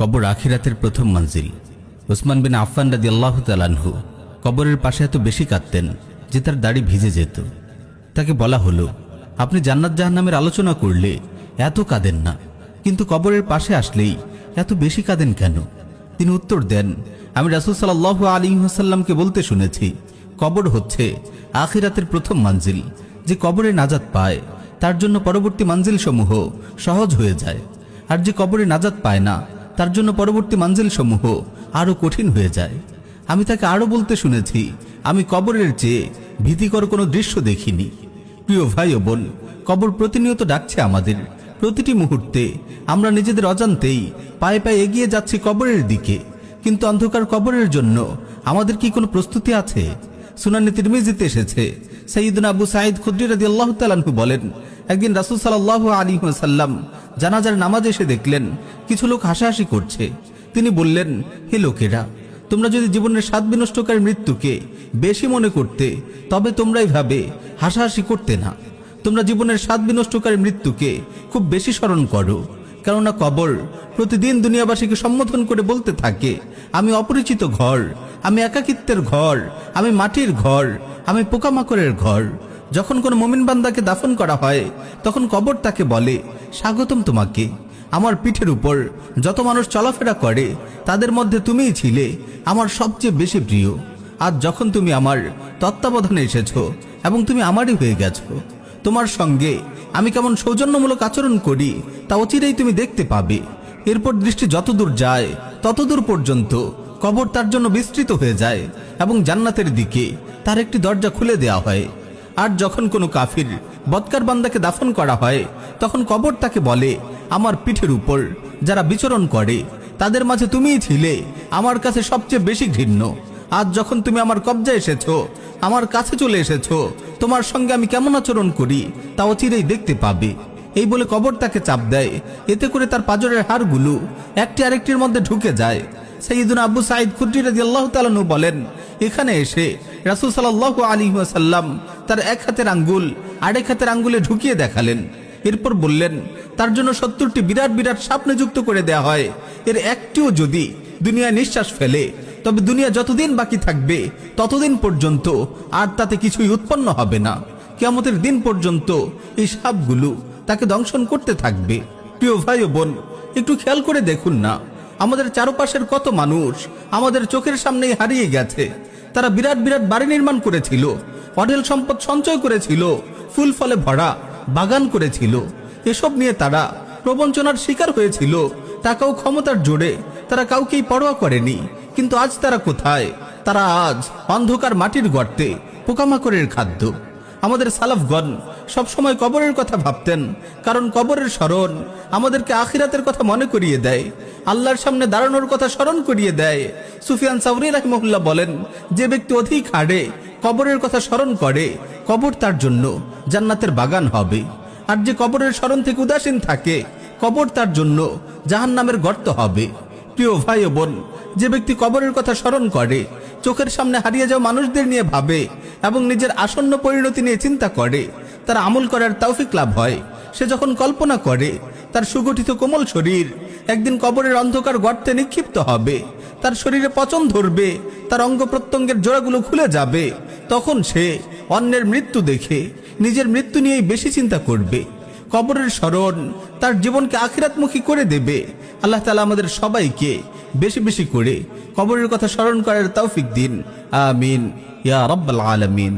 কবর আখিরাতের প্রথম মঞ্জিল। ওসমান বিন আফফান রাদিয়াল্লাহু তাআলা আনহু কবরের পাশে এত বেশি কাঁদতেন যে তার দাড়ি ভিজে যেত। তাকে বলা হলো, আপনি জান্নাত জাহান্নামের আলোচনা করলে এত কাঁদেন না, কিন্তু কবরের পাশে আসলেই এত বেশি কাঁদেন কেন? তিনি উত্তর দেন, আমি রাসূল সাল্লাল্লাহু আলাইহি ওয়াসাল্লামকে বলতে শুনেছি, কবর হচ্ছে আখিরাতের প্রথম মঞ্জিল। যে কবরে নাজাত পায় তার জন্য পরবর্তী মঞ্জিল সমূহ সহজ হয়ে যায়, আর যে কবরে নাজাত পায় না তার জন্য পরবর্তী মঞ্জিল সমূহ আরো কঠিন হয়ে যায়। আমি তাকে আরো বলতে শুনেছি, আমি কবরের চেয়ে ভীতিকর কোনো দৃশ্য দেখিনি। প্রিয় ভাই ও বোন, কবর প্রতিনিয়ত ডাকছে আমাদের। প্রতিটি মুহূর্তে আমরা নিজেদের অজান্তেই পায়ে পায়ে এগিয়ে যাচ্ছি কবরের দিকে, কিন্তু অন্ধকার কবরের জন্য আমাদের কি কোনো প্রস্তুতি আছে? সুনানে তিরমিজিতে এসেছে, সাইয়্যিদুনা আবু সাঈদ খুদরি রাদিয়াল্লাহু তাআলা আনহু বলেন, একদিন রাসূল সাল্লাল্লাহু আলাইহি ওয়াসাল্লাম জানাজার নামাজে এসে দেখলেন কিছু লোক হাসাহাসি করছে। তিনি বললেন, হে লোকেরা, তোমরা যদি জীবনের স্বাদ বিনষ্টকারী মৃত্যুকে বেশি মনে করতে তবে তোমরা এইভাবে হাসাহাসি করতে না। তোমরা জীবনের স্বাদ বিনষ্টকারী মৃত্যুকে খুব বেশি স্মরণ করো, কেননা কবর প্রতিদিন দুনিয়াবাসীকে সম্বোধন করে বলতে থাকে, আমি অপরিচিত ঘর, আমি একাকিত্বের ঘর, আমি মাটির ঘর, আমি পোকামাকড়ের ঘর। যখন কোনো মুমিন বান্দাকে দাফন করা হয় তখন কবর তাকে বলে, স্বাগতম তোমাকে। আমার পিঠের উপর যত মানুষ চলাফেরা করে তাদের মধ্যে তুমিই ছিলে আমার সবচেয়ে বেশি প্রিয়। আজ যখন তুমি আমার তত্ত্বাবধানে এসেছো এবং তুমি আমারই হয়ে গেছো, তোমার সঙ্গে আমি কেমন সৌজন্যমূলক আচরণ করি তা অচিরেই তুমি দেখতে পাবে। এরপর দৃষ্টি যতদূর যায় ততদূর পর্যন্ত কবর তার জন্য বিস্তৃত হয়ে যায় এবং জান্নাতের দিকে তার একটি দরজা খুলে দেওয়া হয়। আর যখন কোনো কাফির বদকার বান্দাকে দাফন করা হয় তখন কবর তাকে বলে, আমার পিঠের উপর যারা বিচরণ করে তাদের মাঝে তুমিই ছিলে আমার কাছে সবচেয়ে বেশি ঘৃণ্য। আজ যখন তুমি আমার কবজায় এসেছো, আমার কাছে চলে এসেছো, তোমার সঙ্গে আমি কেমন আচরণ করি তা অচিরেই দেখতে পাবে। এই বলে কবর তাকে চাপ দেয়, এতে করে তার পাঁজরের হাড়গুলো একটি আরেকটির মধ্যে ঢুকে যায়। সাইয়্যিদুনা আবু সাঈদ খুদরি রাদিয়াল্লাহু তাআলা আনহু বলেন, এখানে এসে রাসূল সাল্লাল্লাহু আলাইহি ওয়াসাল্লাম তার এক হাতের আঙ্গুল আরেক হাতের আঙ্গুলে ঢুকিয়ে দেখালেন। এরপর বললেন, তার জন্য ৭০টি বিরাট বিরাট সাপ নিযুক্ত করে দেয়া হয়। এর একটিও যদি দুনিয়ায় নিঃশ্বাস ফেলে তবে দুনিয়া যতদিন বাকি থাকবে ততদিন পর্যন্ত আর তাতে কিছুই উৎপন্ন হবে না। কিয়ামতের দিন পর্যন্ত এই সাপগুলো তাকে দংশন করতে থাকবে। প্রিয় ভাই ও বোন, একটু খেয়াল করে দেখুন না, আমাদের চারপাশের কত মানুষ আমাদের চোখের সামনেই হারিয়ে গেছে। তারা বিরাট বিরাট বাড়ি নির্মাণ করেছিল, অঢেল সম্পদ সঞ্চয় করেছিল, ফুল ফলে ভরা বাগান করেছিল। এসব নিয়ে তারা প্রবঞ্চনার শিকার হয়েছিল। টাকা ও ক্ষমতার জোরে তারা কাউকেই পরোয়া করেনি। কিন্তু আজ তারা কোথায়? তারা আজ অন্ধকার মাটির গর্তে পোকামাকড়ের খাদ্য। আমাদের সালাফগণ সবসময় কবরের কথা ভাবতেন, কারণ কবরের স্মরণ আমাদেরকে আখিরাতের কথা মনে করিয়ে দেয়, আল্লাহর সামনে দাঁড়ানোর কথা স্মরণ করিয়ে দেয়। সুফিয়ান সাওরী রাহিমাহুল্লাহ বলেন, যে ব্যক্তি অধিক হাড়ে কবরের কথা স্মরণ করে কবর তার জন্য জান্নাতের বাগান হবে, আর যে কবরের স্মরণ থেকে উদাসীন থাকে কবর তার জন্য জাহান্নামের গর্ত হবে। প্রিয় ভাই ও বোন, যে ব্যক্তি কবরের কথা স্মরণ করে, চোখের সামনে হারিয়ে যাওয়া মানুষদের নিয়ে ভাবে এবং নিজের আসন্ন পরিণতি নিয়ে চিন্তা করে, তার আমল করার তৌফিক লাভ হয়। সে যখন কল্পনা করে তার সুগঠিত কোমল শরীর একদিন কবরের অন্ধকার গর্তে নিক্ষিপ্ত হবে, তার শরীরে পচন ধরবে, তার অঙ্গ প্রত্যঙ্গের জোড়াগুলো খুলে যাবে, তখন সে অন্যের মৃত্যু দেখে নিজের মৃত্যু নিয়েই বেশি চিন্তা করবে। কবরের স্মরণ তার জীবনকে আখিরাতমুখী করে দেবে। আল্লাহ তাআলা আমাদের সবাইকে বেশি বেশি করে কবরের কথা স্মরণ করার তৌফিক দিন। আমিন ইয়া রাব্বাল আলামিন।